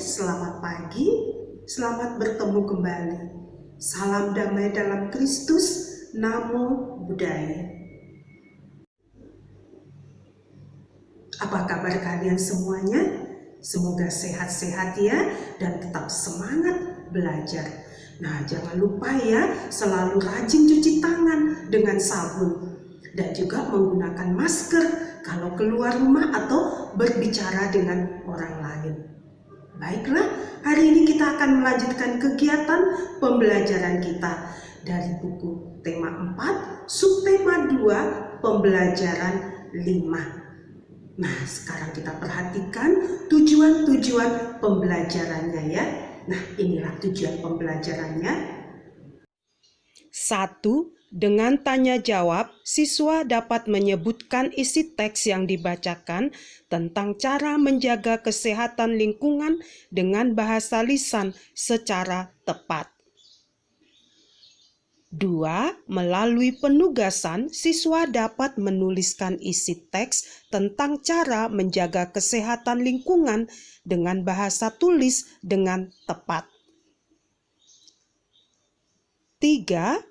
selamat pagi, selamat bertemu kembali. Salam damai dalam Kristus, Namo Buddhaya. Apa kabar kalian semuanya? Semoga sehat-sehat ya dan tetap semangat belajar. Nah, jangan lupa ya, selalu rajin cuci tangan dengan sabun dan juga menggunakan masker kalau keluar rumah atau berbicara dengan orang lain. Baiklah, hari ini kita akan melanjutkan kegiatan pembelajaran kita dari buku tema 4, subtema 2, pembelajaran 5. Nah, sekarang kita perhatikan tujuan-tujuan pembelajarannya ya. Nah, inilah tujuan pembelajarannya. 1. Dengan tanya jawab, siswa dapat menyebutkan isi teks yang dibacakan tentang cara menjaga kesehatan lingkungan dengan bahasa lisan secara tepat. 2. Melalui penugasan, siswa dapat menuliskan isi teks tentang cara menjaga kesehatan lingkungan dengan bahasa tulis dengan tepat. 3.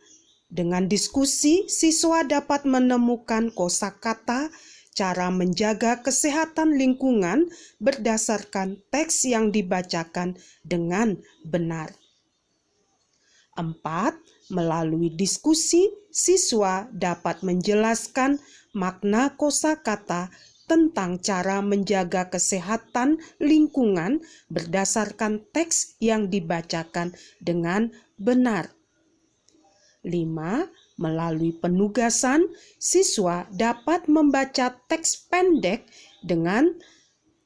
Dengan diskusi, siswa dapat menemukan kosakata cara menjaga kesehatan lingkungan berdasarkan teks yang dibacakan dengan benar. 4. Melalui diskusi, siswa dapat menjelaskan makna kosakata tentang cara menjaga kesehatan lingkungan berdasarkan teks yang dibacakan dengan benar. 5. Melalui penugasan, siswa dapat membaca teks pendek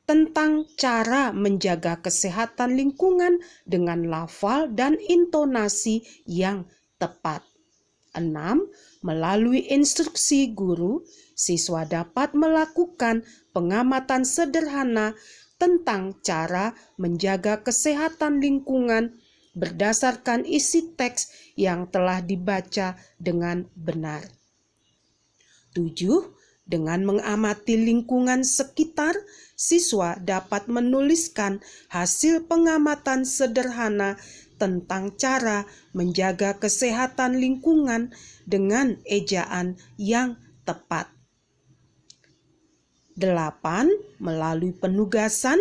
tentang cara menjaga kesehatan lingkungan dengan lafal dan intonasi yang tepat. 6. Melalui instruksi guru, siswa dapat melakukan pengamatan sederhana tentang cara menjaga kesehatan lingkungan berdasarkan isi teks yang telah dibaca dengan benar. 7. Dengan mengamati lingkungan sekitar, siswa dapat menuliskan hasil pengamatan sederhana tentang cara menjaga kesehatan lingkungan dengan ejaan yang tepat. 8. Melalui penugasan,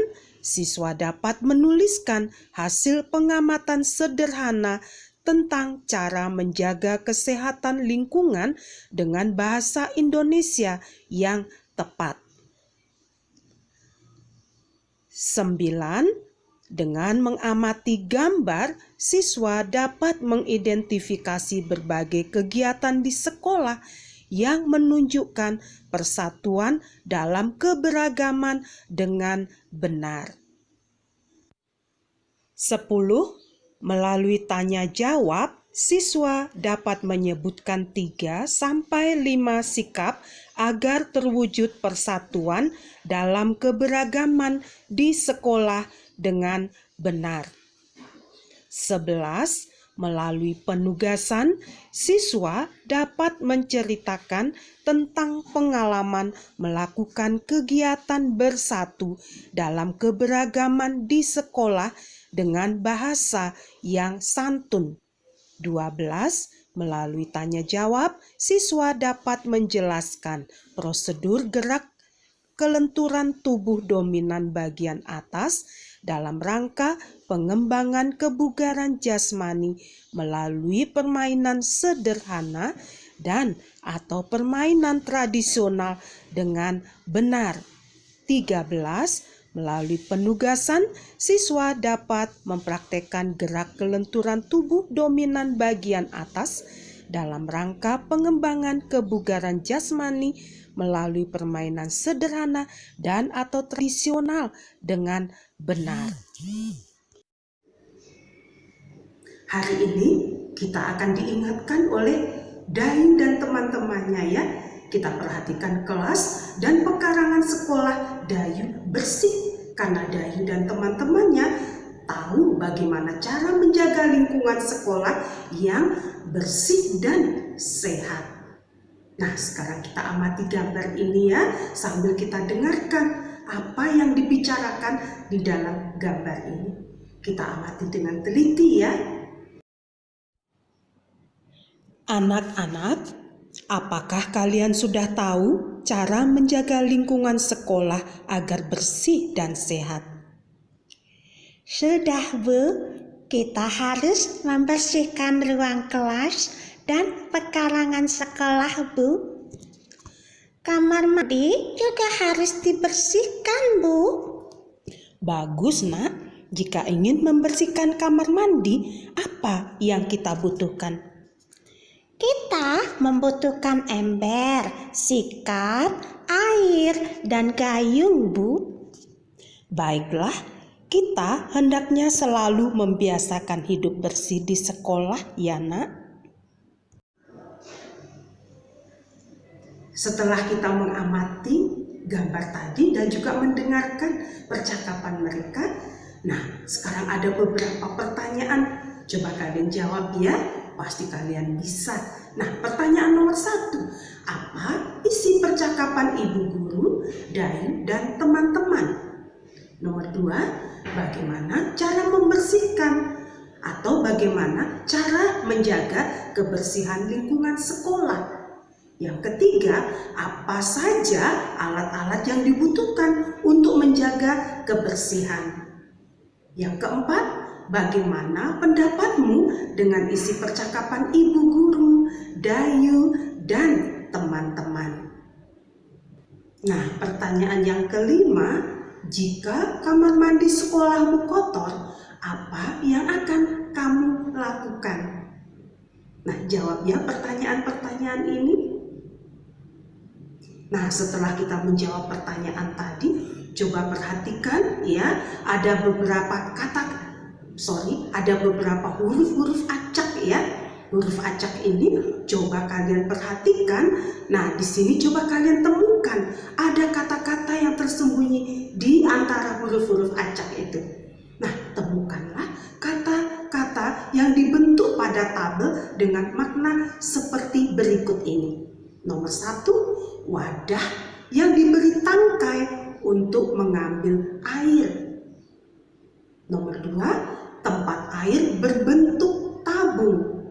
siswa dapat menuliskan hasil pengamatan sederhana tentang cara menjaga kesehatan lingkungan dengan bahasa Indonesia yang tepat. 9. Dengan mengamati gambar, siswa dapat mengidentifikasi berbagai kegiatan di sekolah yang menunjukkan persatuan dalam keberagaman dengan benar. 10. Melalui tanya jawab, siswa dapat menyebutkan 3-5 sikap agar terwujud persatuan dalam keberagaman di sekolah dengan benar. 11. Melalui penugasan, siswa dapat menceritakan tentang pengalaman melakukan kegiatan bersatu dalam keberagaman di sekolah dengan bahasa yang santun. 12. Melalui tanya jawab, siswa dapat menjelaskan prosedur gerak kelenturan tubuh dominan bagian atas dalam rangka pengembangan kebugaran jasmani melalui permainan sederhana dan atau permainan tradisional dengan benar. 13. Melalui penugasan, siswa dapat mempraktekkan gerak kelenturan tubuh dominan bagian atas dalam rangka pengembangan kebugaran jasmani melalui permainan sederhana dan atau tradisional dengan benar. Hari ini kita akan diingatkan oleh Dayu dan teman-temannya ya. Kita perhatikan kelas dan pekarangan sekolah Dayu bersih karena Dayu dan teman-temannya tahu bagaimana cara menjaga lingkungan sekolah yang bersih dan sehat. Nah, sekarang kita amati gambar ini ya, sambil kita dengarkan apa yang dibicarakan di dalam gambar ini. Kita amati dengan teliti ya. Anak-anak, apakah kalian sudah tahu cara menjaga lingkungan sekolah agar bersih dan sehat? Sudah, Bu. Kita harus membersihkan ruang kelas dan pekarangan sekolah, Bu. Kamar mandi juga harus dibersihkan, Bu. Bagus, Nak. Jika ingin membersihkan kamar mandi, apa yang kita butuhkan? Kita membutuhkan ember, sikat, air, dan gayung, Bu. Baiklah, kita hendaknya selalu membiasakan hidup bersih di sekolah, ya Nak. Setelah kita mengamati gambar tadi dan juga mendengarkan percakapan mereka, nah sekarang ada beberapa pertanyaan. Coba kalian jawab ya, pasti kalian bisa. Nah, pertanyaan nomor 1, apa isi percakapan ibu guru, Dayu, dan teman-teman? Nomor 2, bagaimana cara membersihkan atau bagaimana cara menjaga kebersihan lingkungan sekolah? Yang ketiga, apa saja alat-alat yang dibutuhkan untuk menjaga kebersihan? Yang keempat, bagaimana pendapatmu dengan isi percakapan ibu guru, Dayu, dan teman-teman? Nah, pertanyaan yang kelima, jika kamar mandi sekolahmu kotor, apa yang akan kamu lakukan? Nah, jawab ya pertanyaan-pertanyaan ini. Nah, setelah kita menjawab pertanyaan tadi, coba perhatikan ya, ada beberapa huruf-huruf acak ya. Huruf acak ini coba kalian perhatikan. Nah, di sini coba kalian temukan ada kata-kata yang tersembunyi di antara huruf-huruf acak itu. Nah, temukanlah kata-kata yang dibentuk pada tabel dengan makna seperti berikut ini. Nomor 1, wadah yang diberi tangkai untuk mengambil air. Nomor 2, tempat air berbentuk tabung.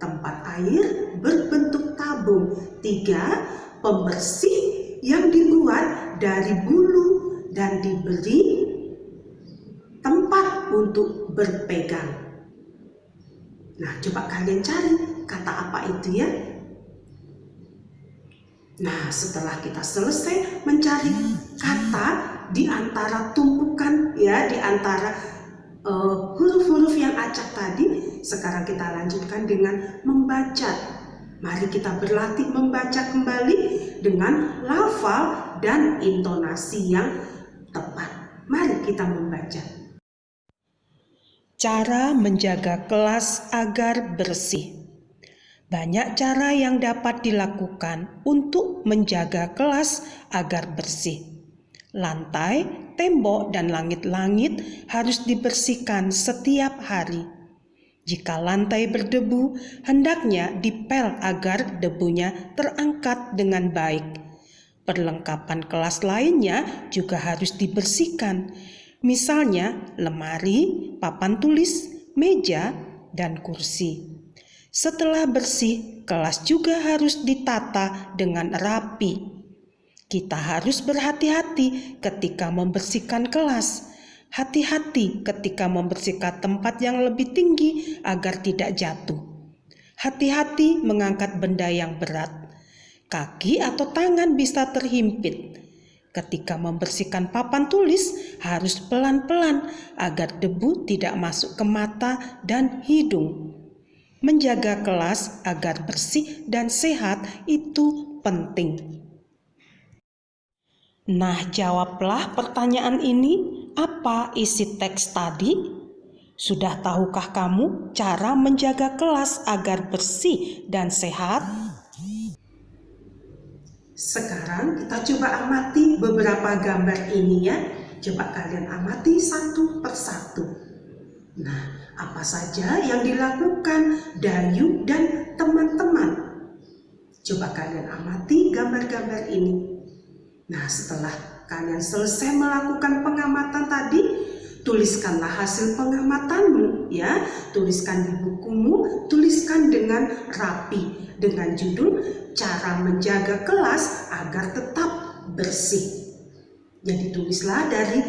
Tempat air berbentuk tabung. 3, pembersih yang dibuat dari bulu dan diberi tempat untuk berpegang. Nah, coba kalian cari kata apa itu ya. Nah, setelah kita selesai mencari kata di antara tumpukan ya, di antara huruf-huruf yang acak tadi, sekarang kita lanjutkan dengan membaca. Mari kita berlatih membaca kembali dengan lafal dan intonasi yang tepat. Mari kita membaca. Cara menjaga kelas agar bersih. Banyak cara yang dapat dilakukan untuk menjaga kelas agar bersih. Lantai, tembok, dan langit-langit harus dibersihkan setiap hari. Jika lantai berdebu, hendaknya dipel agar debunya terangkat dengan baik. Perlengkapan kelas lainnya juga harus dibersihkan. Misalnya lemari, papan tulis, meja, dan kursi. Setelah bersih, kelas juga harus ditata dengan rapi. Kita harus berhati-hati ketika membersihkan kelas. Hati-hati ketika membersihkan tempat yang lebih tinggi agar tidak jatuh. Hati-hati mengangkat benda yang berat. Kaki atau tangan bisa terhimpit. Ketika membersihkan papan tulis, harus pelan-pelan agar debu tidak masuk ke mata dan hidung. Menjaga kelas agar bersih dan sehat itu penting. Nah, jawablah pertanyaan ini. Apa isi teks tadi? Sudah tahukah kamu cara menjaga kelas agar bersih dan sehat? Sekarang kita coba amati beberapa gambar ini ya. Coba kalian amati satu persatu. Nah, apa saja yang dilakukan Dayu dan teman-teman? Coba kalian amati gambar-gambar ini. Nah, setelah kalian selesai melakukan pengamatan tadi, tuliskanlah hasil pengamatanmu ya. Tuliskan di bukumu, tuliskan dengan rapi dengan judul cara menjaga kelas agar tetap bersih. Jadi tulislah dari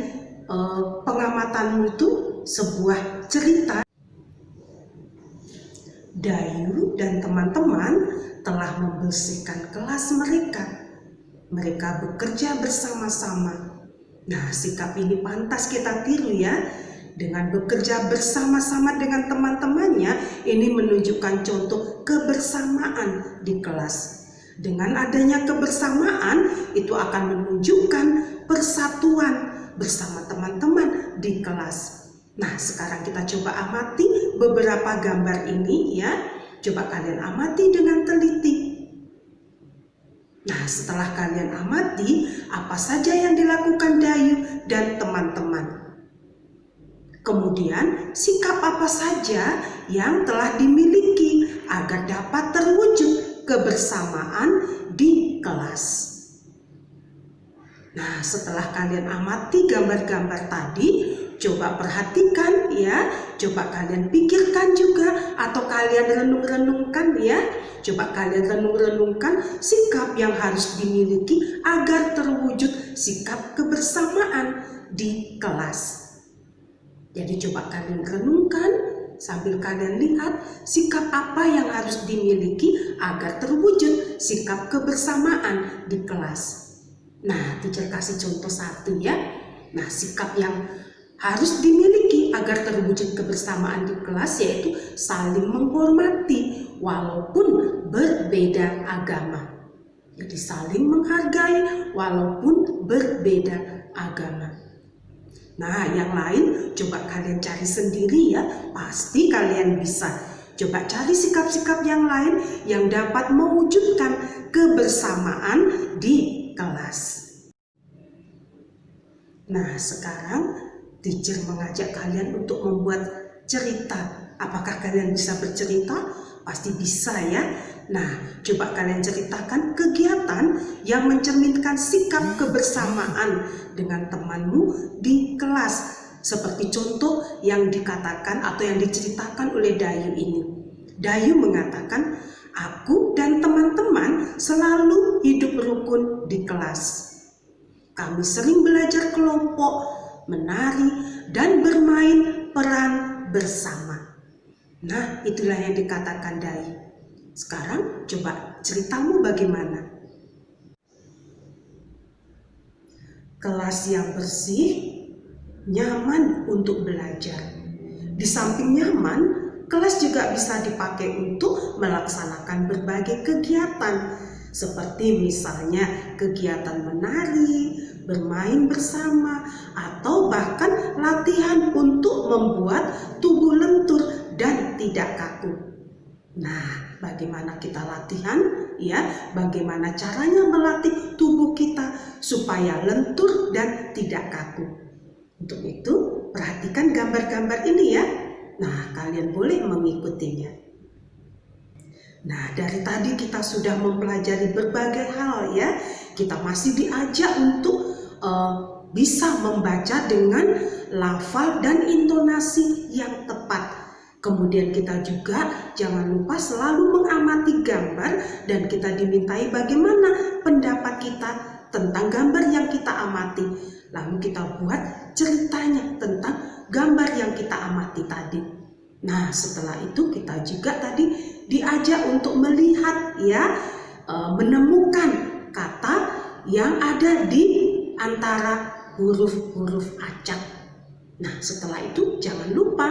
pengamatanmu itu sebuah cerita. Dayu dan teman-teman telah membersihkan kelas mereka. Mereka bekerja bersama-sama. Nah, sikap ini pantas kita tiru ya. Dengan bekerja bersama-sama dengan teman-temannya, ini menunjukkan contoh kebersamaan di kelas. Dengan adanya kebersamaan, itu akan menunjukkan persatuan bersama teman-teman di kelas. Nah, sekarang kita coba amati beberapa gambar ini ya. Coba kalian amati dengan teliti. Nah, setelah kalian amati, apa saja yang dilakukan Dayu dan teman-teman? Kemudian, sikap apa saja yang telah dimiliki agar dapat terwujud kebersamaan di kelas? Nah, setelah kalian amati gambar-gambar tadi, coba perhatikan ya, coba kalian pikirkan juga atau kalian renung-renungkan ya. Coba kalian renung-renungkan sikap yang harus dimiliki agar terwujud sikap kebersamaan di kelas. Jadi coba kalian renungkan sambil kalian lihat sikap apa yang harus dimiliki agar terwujud sikap kebersamaan di kelas. Nah, teacher kasih contoh satu ya. Nah, sikap yang harus dimiliki agar terwujud kebersamaan di kelas yaitu saling menghormati walaupun berbeda agama. Jadi saling menghargai walaupun berbeda agama. Nah, yang lain coba kalian cari sendiri ya. Pasti kalian bisa. Coba cari sikap-sikap yang lain yang dapat mewujudkan kebersamaan di kelas. Nah, sekarang teacher mengajak kalian untuk membuat cerita. Apakah kalian bisa bercerita? Pasti bisa ya. Nah, coba kalian ceritakan kegiatan yang mencerminkan sikap kebersamaan dengan temanmu di kelas. Seperti contoh yang dikatakan atau yang diceritakan oleh Dayu ini. Dayu mengatakan, aku dan teman-teman selalu hidup rukun di kelas. Kami sering belajar kelompok, menari, dan bermain peran bersama. Nah, itulah yang dikatakan Dayu. Sekarang coba ceritamu bagaimana? Kelas yang bersih, nyaman untuk belajar. Di samping nyaman, kelas juga bisa dipakai untuk melaksanakan berbagai kegiatan. Seperti misalnya kegiatan menari, bermain bersama, atau bahkan latihan untuk membuat tubuh lentur dan tidak kaku. Nah, bagaimana kita latihan? Ya, bagaimana caranya melatih tubuh kita supaya lentur dan tidak kaku? Untuk itu, perhatikan gambar-gambar ini ya. Nah, kalian boleh mengikutinya. Nah, dari tadi kita sudah mempelajari berbagai hal ya. Kita masih diajak untuk bisa membaca dengan lafal dan intonasi yang tepat. Kemudian kita juga jangan lupa selalu mengamati gambar dan kita dimintai bagaimana pendapat kita tentang gambar yang kita amati. Lalu kita buat ceritanya tentang gambar yang kita amati tadi. Nah, setelah itu kita juga tadi diajak untuk melihat ya, menemukan kata yang ada di antara huruf-huruf acak. Nah, setelah itu jangan lupa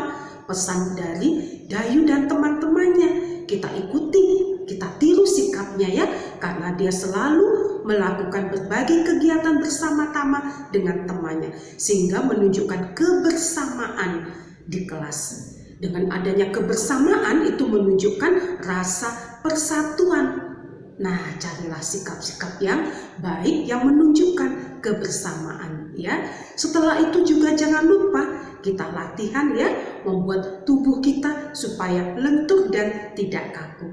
pesan dari Dayu dan teman-temannya. Kita ikuti, kita tiru sikapnya ya, karena dia selalu melakukan berbagai kegiatan bersama-sama dengan temannya, sehingga menunjukkan kebersamaan di kelas. Dengan adanya kebersamaan itu menunjukkan rasa persatuan. Nah, carilah sikap-sikap yang baik yang menunjukkan kebersamaan ya. Setelah itu juga jangan lupa kita latihan ya, membuat tubuh kita supaya lentur dan tidak kaku.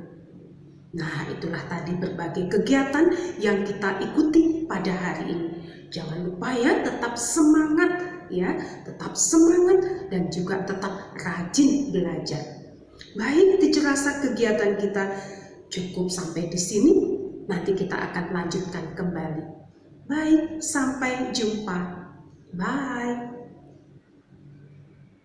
Nah, itulah tadi berbagai kegiatan yang kita ikuti pada hari ini. Jangan lupa ya, tetap semangat ya, tetap semangat dan juga tetap rajin belajar. Baik, Teacher Rasa, kegiatan kita cukup sampai di sini. Nanti kita akan lanjutkan kembali. Baik, sampai jumpa. Bye.